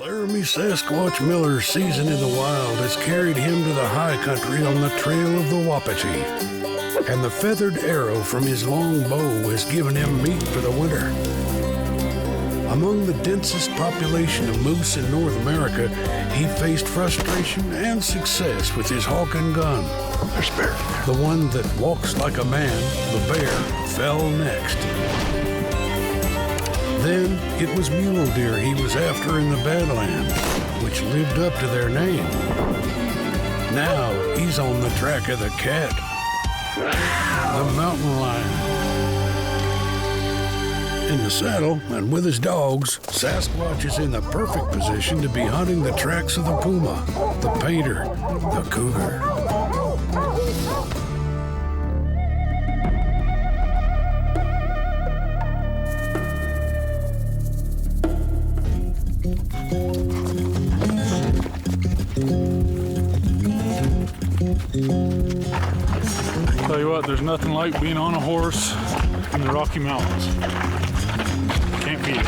Laram Sasquatch Miller's season in the wild has carried him to the high country on the trail of the Wapiti, and the feathered arrow from his long bow has given him meat for the winter. Among the densest population of moose in North America, he faced frustration and success with his hawk and gun. There's a bear. The one that walks like a man, the bear, fell next. Then it was mule deer he was after in the Badlands, which lived up to their name. Now he's on the track of the cat, the mountain lion. In the saddle and with his dogs, Sasquatch is in the perfect position to be hunting the tracks of the puma, the painter, the cougar. Tell you what, there's nothing like being on a horse in the Rocky Mountains. Can't beat it.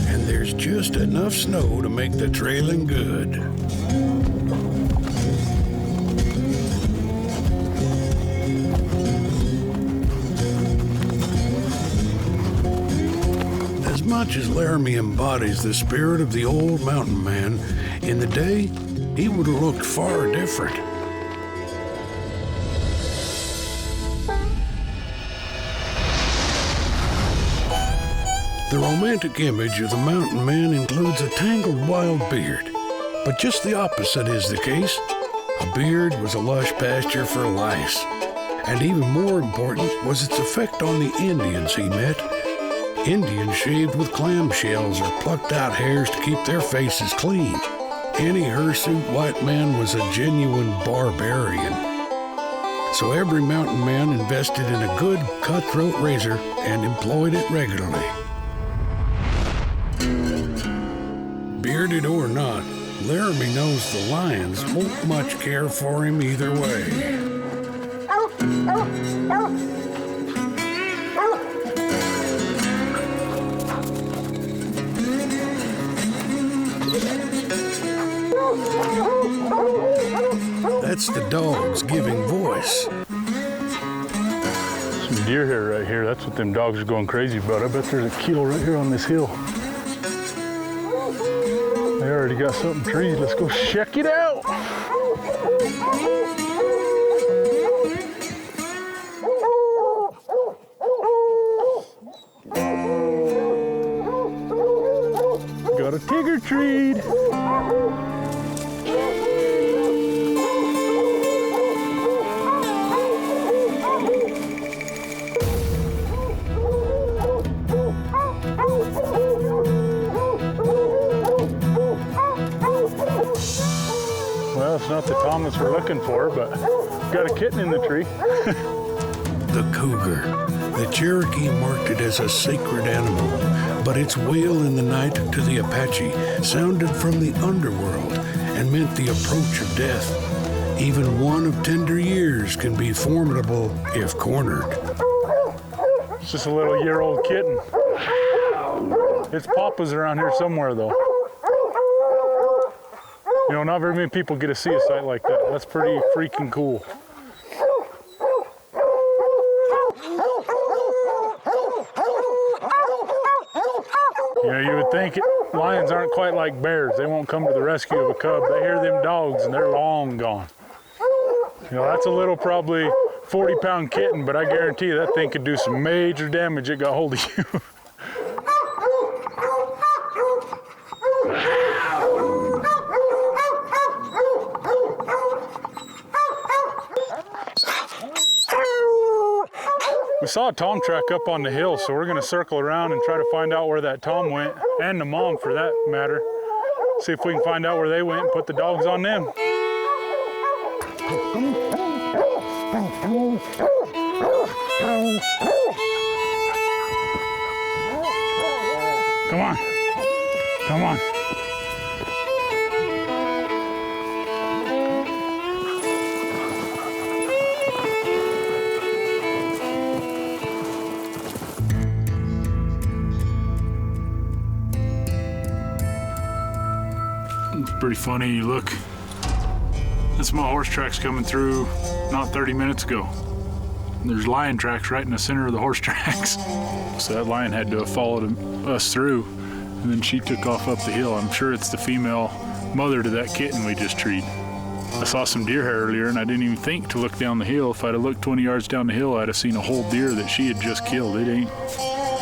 And there's just enough snow to make the trailing good. As much as Laramie embodies the spirit of the old mountain man, in the day, he would have looked far different. The romantic image of the mountain man includes a tangled wild beard, but just the opposite is the case. A beard was a lush pasture for lice, and even more important was its effect on the Indians he met. Indians shaved with clamshells or plucked out hairs to keep their faces clean. Any hirsute white man was a genuine barbarian. So every mountain man invested in a good cutthroat razor and employed it regularly. Bearded or not, Laramie knows the lions won't much care for him either way. That's the dogs giving voice. Some deer hair right here. That's what them dogs are going crazy about. I bet there's a kill right here on this hill. They already got something treed. Let's go check it out. Got a tiger treed. Well, it's not the Thomas we're looking for, but got a kitten in the tree. The cougar. The Cherokee marked it as a sacred animal, but its wail in the night to the Apache sounded from the underworld and meant the approach of death. Even one of tender years can be formidable if cornered. It's just a little year-old kitten. Its papa's around here somewhere, though. You know, not very many people get to see a sight like that. That's pretty freaking cool. You know, you would think lions aren't quite like bears. They won't come to the rescue of a cub. They hear them dogs and they're long gone. You know, that's a little probably 40-pound kitten, but I guarantee you that thing could do some major damage. It got hold of you. We saw a tom track up on the hill, so we're gonna circle around and try to find out where that tom went, and the mom for that matter. See if we can find out where they went and put the dogs on them. Come on, come on. pretty funny. You look, that's my horse tracks coming through not 30 minutes ago. There's lion tracks right in the center of the horse tracks. So that lion had to have followed us through, and then she took off up the hill. I'm sure it's the female mother to that kitten we just treed. I saw some deer hair earlier, and I didn't even think to look down the hill. If I'd have looked 20 yards down the hill, I'd have seen a whole deer that she had just killed. It ain't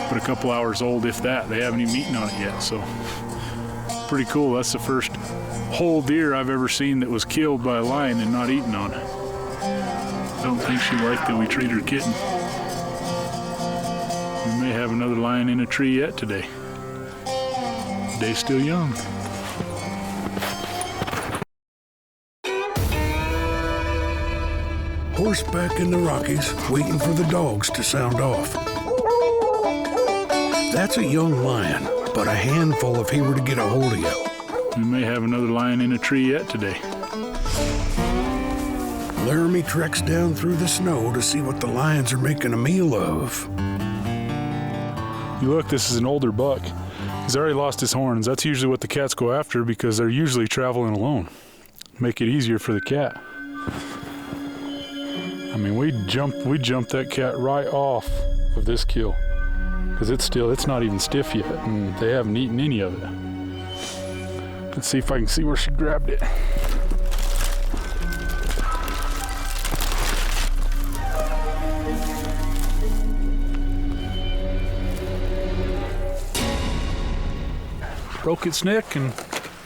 but a couple hours old, if that. They haven't even eaten on it yet, so pretty cool. That's the first whole deer I've ever seen that was killed by a lion and not eaten on. I don't think she liked that we treat her kitten. We may have another lion in a tree yet today. The day's still young. Horseback in the Rockies, waiting for the dogs to sound off. That's a young lion, but a handful if he were to get a hold of you. We may have another lion in a tree yet today. Laramie treks down through the snow to see what the lions are making a meal of. You look, this is an older buck. He's already lost his horns. That's usually what the cats go after because they're usually traveling alone. Make it easier for the cat. I mean, we jumped that cat right off of this kill because it's not even stiff yet, and they haven't eaten any of it. Let's see if I can see where she grabbed it. Broke its neck and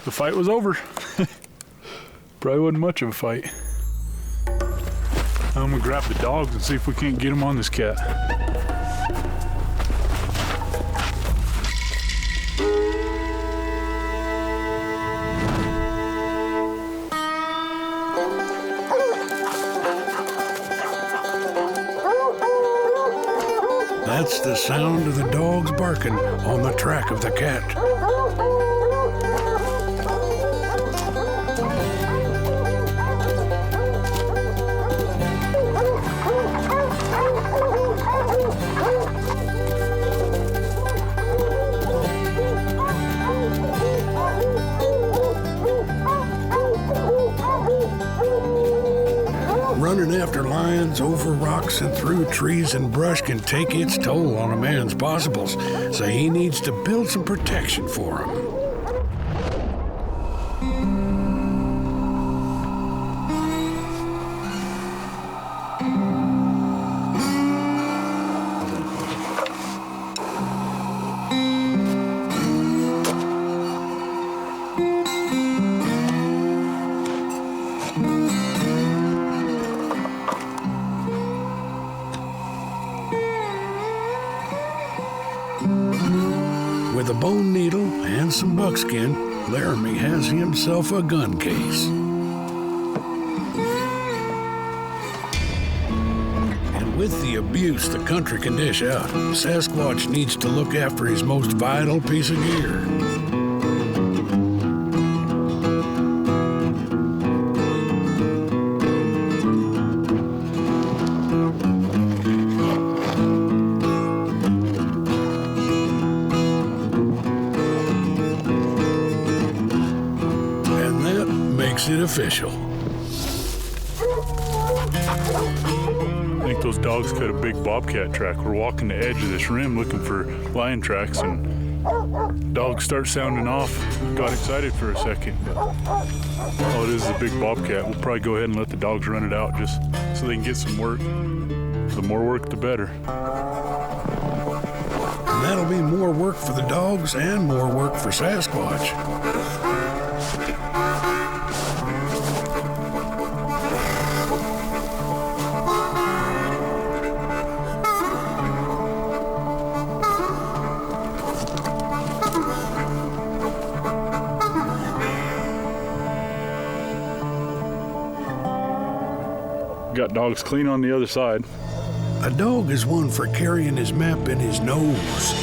the fight was over. Probably wasn't much of a fight. I'm gonna grab the dogs and see if we can't get them on this cat. That's the sound of the dogs barking on the track of the cat. Running after lions over rocks and through trees and brush can take its toll on a man's possibles, so he needs to build some protection for him. With a bone needle and some buckskin, Laramie has himself a gun case. And with the abuse the country can dish out, Sasquatch needs to look after his most vital piece of gear. It official. I think those dogs cut a big bobcat track. We're walking the edge of this rim looking for lion tracks, and dogs start sounding off. Got excited for a second, but all it is a big bobcat. We'll probably go ahead and let the dogs run it out just so they can get some work. The more work, the better. And that'll be more work for the dogs and more work for Sasquatch. Got dogs clean on the other side. A dog is one for carrying his map in his nose.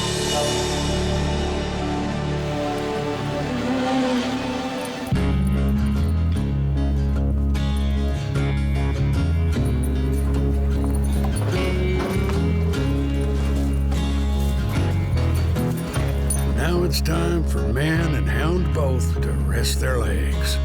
Now it's time for man and hound both to rest their legs.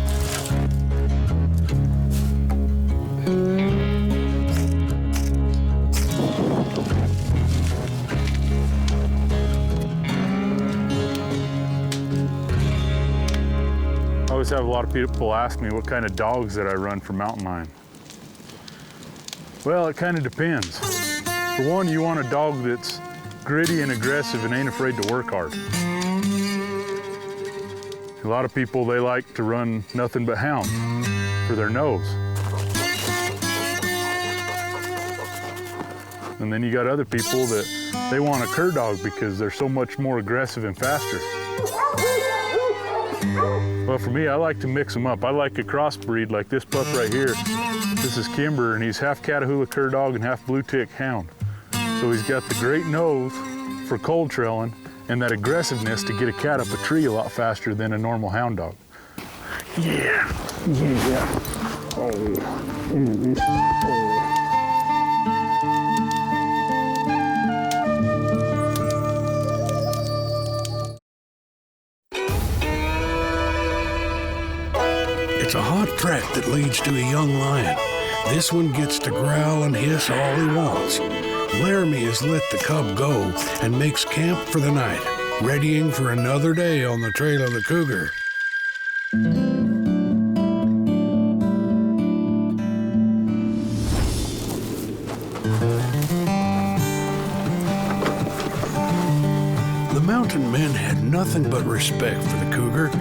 I always have a lot of people ask me what kind of dogs that I run for mountain lion. Well, it kind of depends. For one, you want a dog that's gritty and aggressive and ain't afraid to work hard. A lot of people, they like to run nothing but hounds for their nose. And then you got other people that they want a cur dog because they're so much more aggressive and faster. Well, for me, I like to mix them up. I like a crossbreed like this pup right here. This is Kimber, and he's half Catahoula cur dog and half blue tick hound. So he's got the great nose for cold trailing and that aggressiveness to get a cat up a tree a lot faster than a normal hound dog. Yeah, yeah. Oh. Mm-hmm. Oh. It's a hot track that leads to a young lion. This one gets to growl and hiss all he wants. Laramie has let the cub go and makes camp for the night, readying for another day on the trail of the cougar. The mountain men had nothing but respect for the cougar.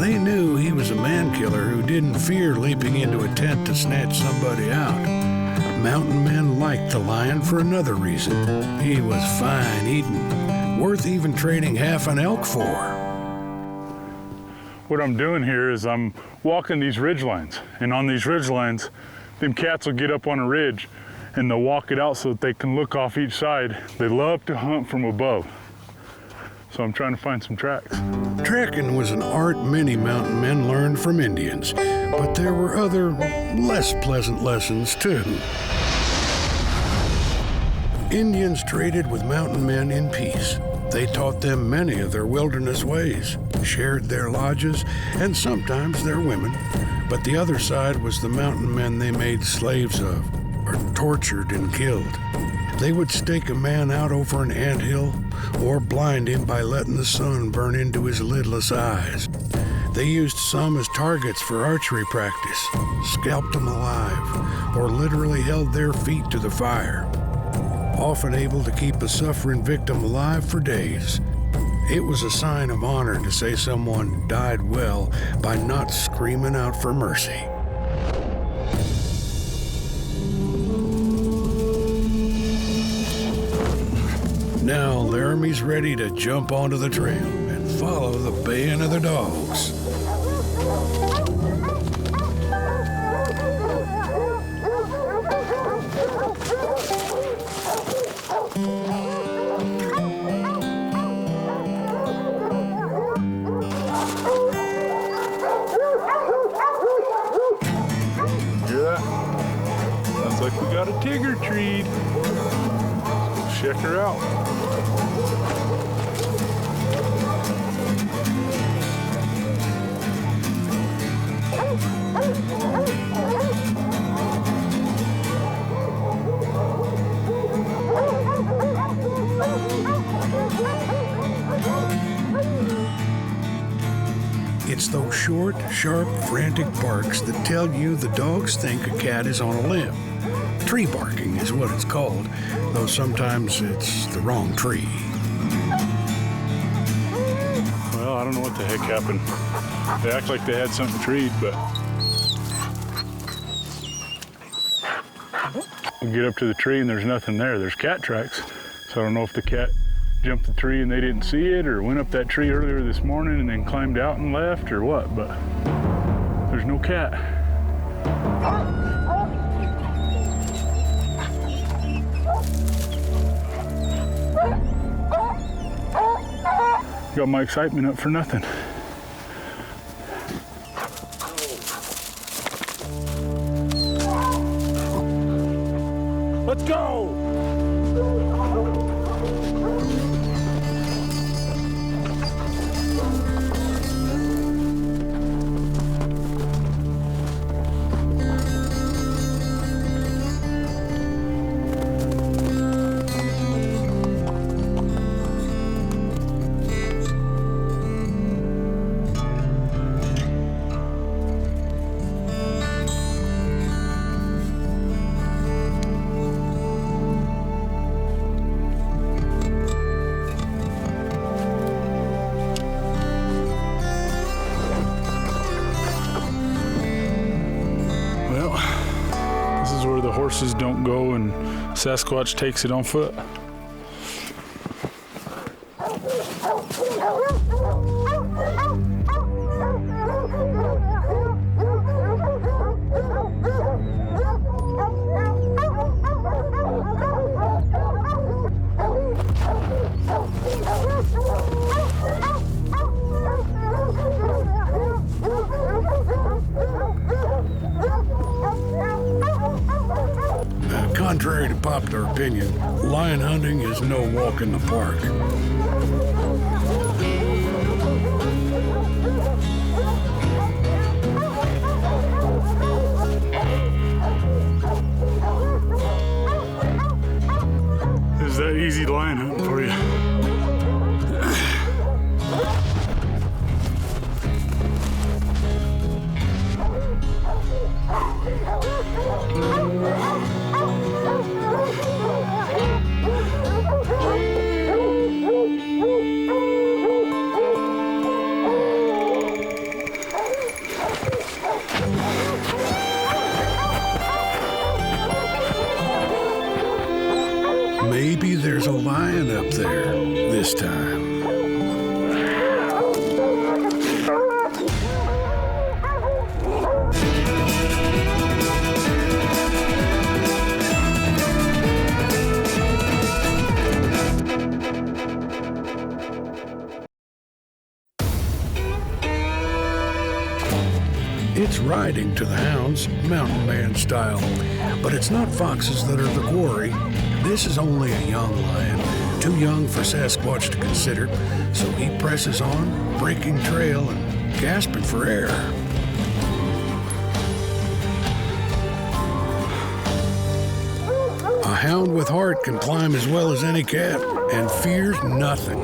They knew he was a man-killer who didn't fear leaping into a tent to snatch somebody out. Mountain men liked the lion for another reason. He was fine eating, worth even trading half an elk for. What I'm doing here is I'm walking these ridge lines, and on these ridge lines, them cats will get up on a ridge and they'll walk it out so that they can look off each side. They love to hunt from above. So I'm trying to find some tracks. Trekking was an art many mountain men learned from Indians, but there were other, less pleasant lessons too. Indians traded with mountain men in peace. They taught them many of their wilderness ways, shared their lodges, and sometimes their women. But the other side was the mountain men they made slaves of, or tortured and killed. They would stake a man out over an anthill or blind him by letting the sun burn into his lidless eyes. They used some as targets for archery practice, scalped them alive, or literally held their feet to the fire, often able to keep a suffering victim alive for days. It was a sign of honor to say someone died well by not screaming out for mercy. Now Laramie's ready to jump onto the trail and follow the baying of the dogs. Hear that? Sounds like we got a tigger treed. Let's go check her out. It's those short, sharp, frantic barks that tell you the dogs think a cat is on a limb. Tree barking is what it's called, though sometimes it's the wrong tree. Well, I don't know what the heck happened. They act like they had something treed, but we get up to the tree and there's nothing there. There's cat tracks. So I don't know if the cat jumped the tree and they didn't see it, or went up that tree earlier this morning and then climbed out and left, or what, but there's no cat. Got my excitement up for nothing. Let's go! places where the horses don't go and Sasquatch takes it on foot. Contrary to popular opinion, lion hunting is no walk in the park. Is that easy lion hunting for you? Maybe there's a lion up there this time. It's riding to the hounds, mountain man style. But it's not foxes that are the quarry. This is only a young lion, too young for Sasquatch to consider, so he presses on, breaking trail and gasping for air. A hound with heart can climb as well as any cat and fears nothing.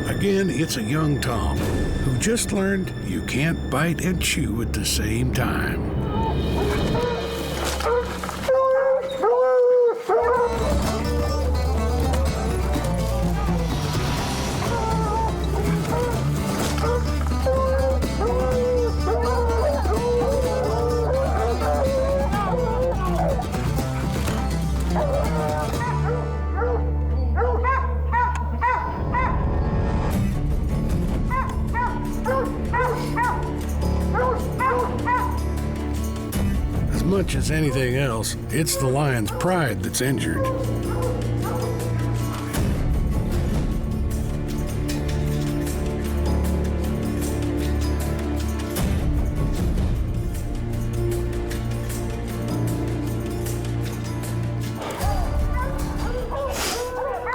Again, it's a young Tom who just learned you can't bite and chew at the same time. As much as anything else, it's the lion's pride that's injured.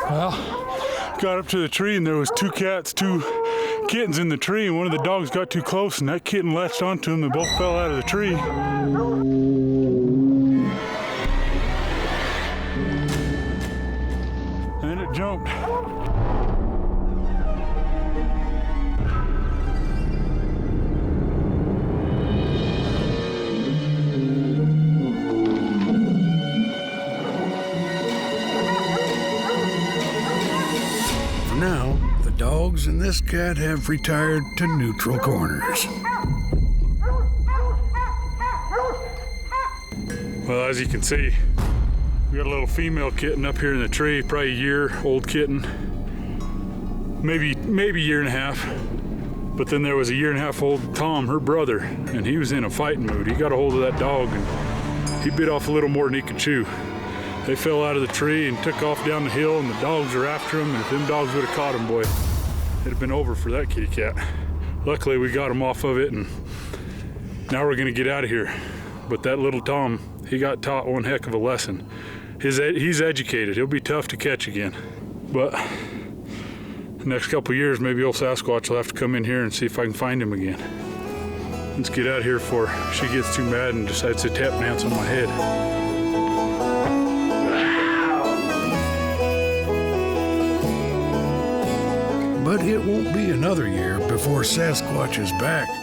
Well, got up to the tree and there was two kittens in the tree, and one of the dogs got too close and that kitten latched onto them and both fell out of the tree. And then it jumped. For now, the dogs and this cat have retired to neutral corners. Well, as you can see, we got a little female kitten up here in the tree, probably a year-old kitten, maybe a year and a half. But then there was a year-and-a-half-old Tom, her brother, and he was in a fighting mood. He got a hold of that dog and he bit off a little more than he could chew. They fell out of the tree and took off down the hill, and the dogs are after them, and if them dogs would have caught them, boy, it'd have been over for that kitty cat. Luckily, we got him off of it, and now we're gonna get out of here. But that little Tom, he got taught one heck of a lesson. He's educated. He'll be tough to catch again. But Next couple years, maybe old Sasquatch will have to come in here and see if I can find him again. Let's get out here before she gets too mad and decides to tap dance on my head. But it won't be another year before Sasquatch is back.